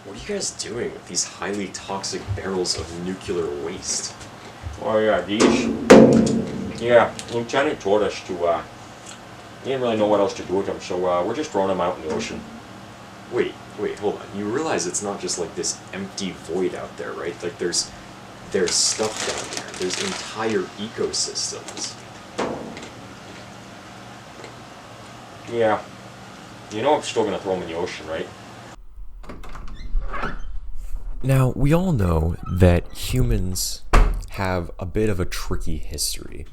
What are you guys doing with these highly toxic barrels of nuclear waste? Oh yeah, these. Yeah, Lieutenant told us to. He didn't really know what else to do with them, so we're just throwing them out in the ocean. Wait, hold on. You realize it's not just like this empty void out there, right? Like there's stuff down there. There's entire ecosystems. Yeah. You know I'm still gonna throw them in the ocean, right? Now, we all know that humans have a bit of a tricky history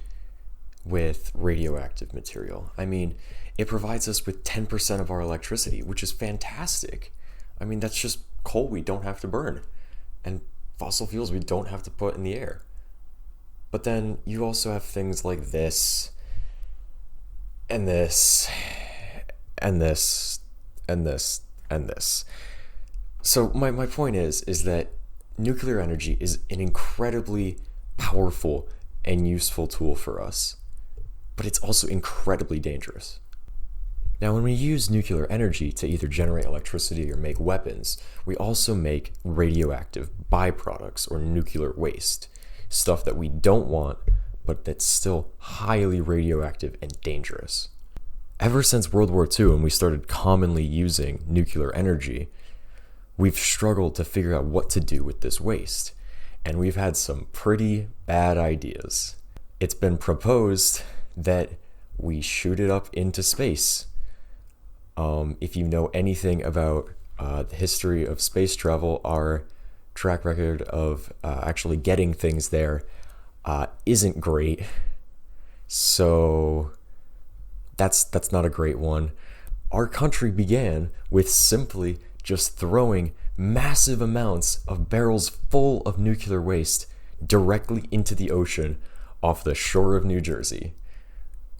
with radioactive material. I mean, it provides us with 10% of our electricity, which is fantastic. I mean, that's just coal we don't have to burn, and fossil fuels we don't have to put in the air. But then you also have things like this, and this, and this, and this, and this. So my point is that nuclear energy is an incredibly powerful and useful tool for us, but it's also incredibly dangerous. Now, when we use nuclear energy to either generate electricity or make weapons, we also make radioactive byproducts or nuclear waste, stuff that we don't want, but that's still highly radioactive and dangerous. Ever since World War II, when we started commonly using nuclear energy, we've struggled to figure out what to do with this waste, and we've had some pretty bad ideas. It's been proposed that we shoot it up into space. If you know anything about the history of space travel, our track record of actually getting things there isn't great. So that's not a great one. Our country began with simply just throwing massive amounts of barrels full of nuclear waste directly into the ocean off the shore of New Jersey,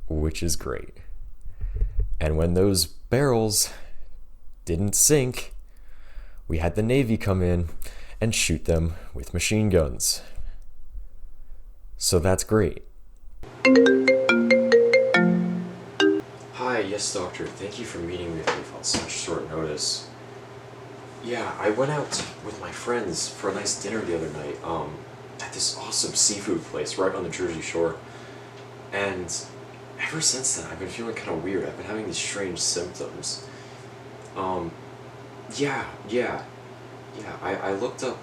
which is great. And when those barrels didn't sink, we had the Navy come in and shoot them with machine guns. So that's great. Hi, yes, doctor. Thank you for meeting with me on such short notice. Yeah, I went out with my friends for a nice dinner the other night, at this awesome seafood place right on the Jersey Shore. And ever since then, I've been feeling kind of weird. I've been having these strange symptoms. Yeah. I looked up,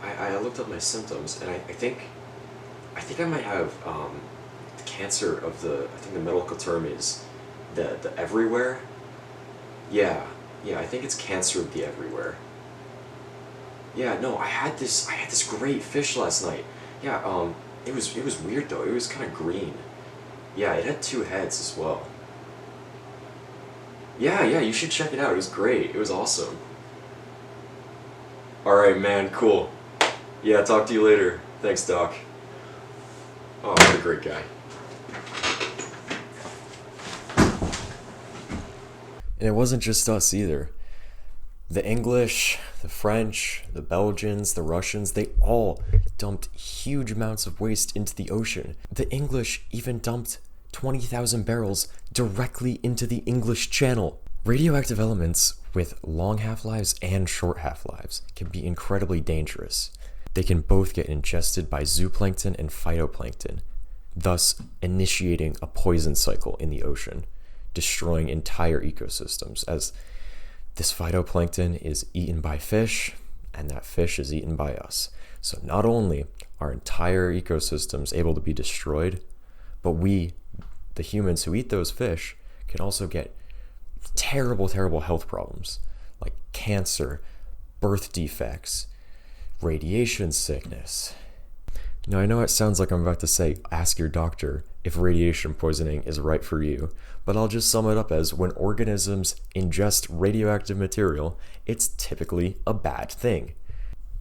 I looked up my symptoms, and I think I might have the cancer of I think the medical term is the everywhere. Yeah, I think it's cancer of the everywhere. Yeah, no, I had this great fish last night. Yeah, it was weird though. It was kind of green. Yeah, it had two heads as well. Yeah, you should check it out. It was great. It was awesome. Alright, man, cool. Yeah, talk to you later. Thanks, Doc. Oh, what a great guy. And it wasn't just us either. The English, the French, the Belgians, the Russians, they all dumped huge amounts of waste into the ocean. The English even dumped 20,000 barrels directly into the English Channel. Radioactive elements with long half-lives and short half-lives can be incredibly dangerous. They can both get ingested by zooplankton and phytoplankton, thus initiating a poison cycle in the ocean, destroying entire ecosystems, as this phytoplankton is eaten by fish, and that fish is eaten by us. So not only are entire ecosystems able to be destroyed, but we, the humans who eat those fish, can also get terrible health problems like cancer, birth defects, radiation sickness. Now, I know it sounds like I'm about to say, ask your doctor if radiation poisoning is right for you, but I'll just sum it up as when organisms ingest radioactive material, it's typically a bad thing.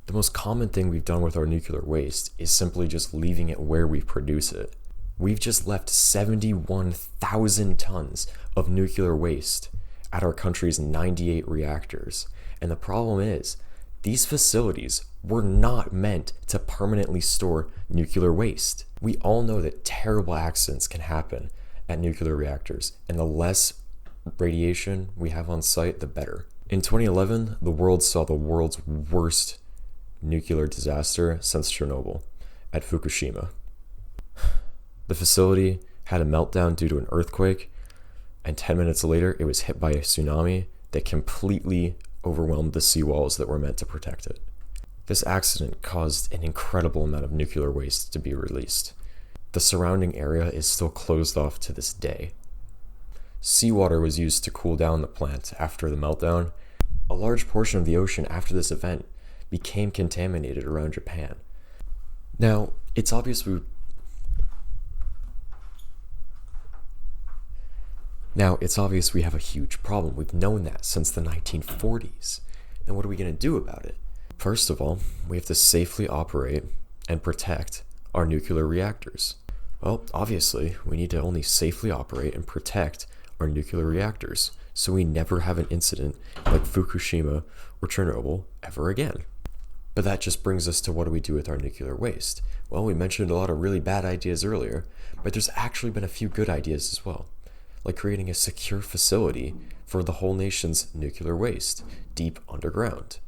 The most common thing we've done with our nuclear waste is simply just leaving it where we produce it. We've just left 71,000 tons of nuclear waste at our country's 98 reactors. And the problem is, these facilities were not meant to permanently store nuclear waste. We all know that terrible accidents can happen at nuclear reactors, and the less radiation we have on site, the better. In 2011, the world saw the world's worst nuclear disaster since Chernobyl at Fukushima. The facility had a meltdown due to an earthquake, and 10 minutes later, it was hit by a tsunami that completely overwhelmed the seawalls that were meant to protect it. This accident caused an incredible amount of nuclear waste to be released. The surrounding area is still closed off to this day. Seawater was used to cool down the plant after the meltdown. A large portion of the ocean after this event became contaminated around Japan. Now, it's obvious we have a huge problem. We've known that since the 1940s. Now, what are we going to do about it? First of all, we have to safely operate and protect our nuclear reactors. Well, obviously, we need to only safely operate and protect our nuclear reactors so we never have an incident like Fukushima or Chernobyl ever again. But that just brings us to what do we do with our nuclear waste? Well, we mentioned a lot of really bad ideas earlier, but there's actually been a few good ideas as well, like creating a secure facility for the whole nation's nuclear waste deep underground.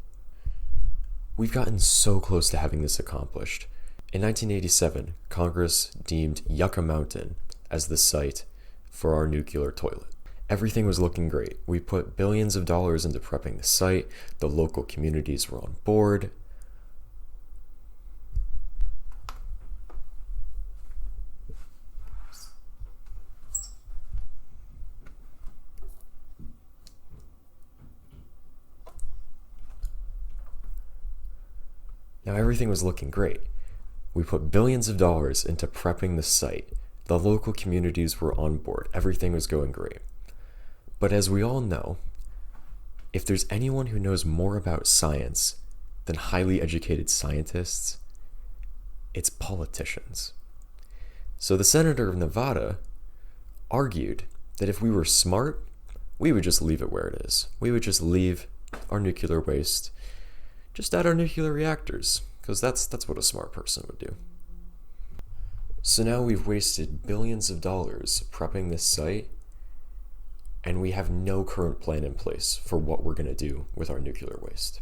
We've gotten so close to having this accomplished. In 1987, Congress deemed Yucca Mountain as the site for our nuclear toilet. Everything was looking great. We put billions of dollars into prepping the site. The local communities were on board. Now everything was looking great. We put billions of dollars into prepping the site. The local communities were on board. Everything was going great. But as we all know, if there's anyone who knows more about science than highly educated scientists, it's politicians. So the senator of Nevada argued that if we were smart, we would just leave it where it is. We would just leave our nuclear waste just at our nuclear reactors, because that's what a smart person would do. So now we've wasted billions of dollars prepping this site, and we have no current plan in place for what we're going to do with our nuclear waste.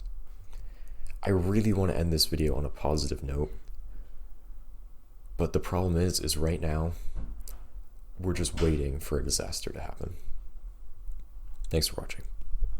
I really want to end this video on a positive note, but the problem is right now, we're just waiting for a disaster to happen. Thanks for watching.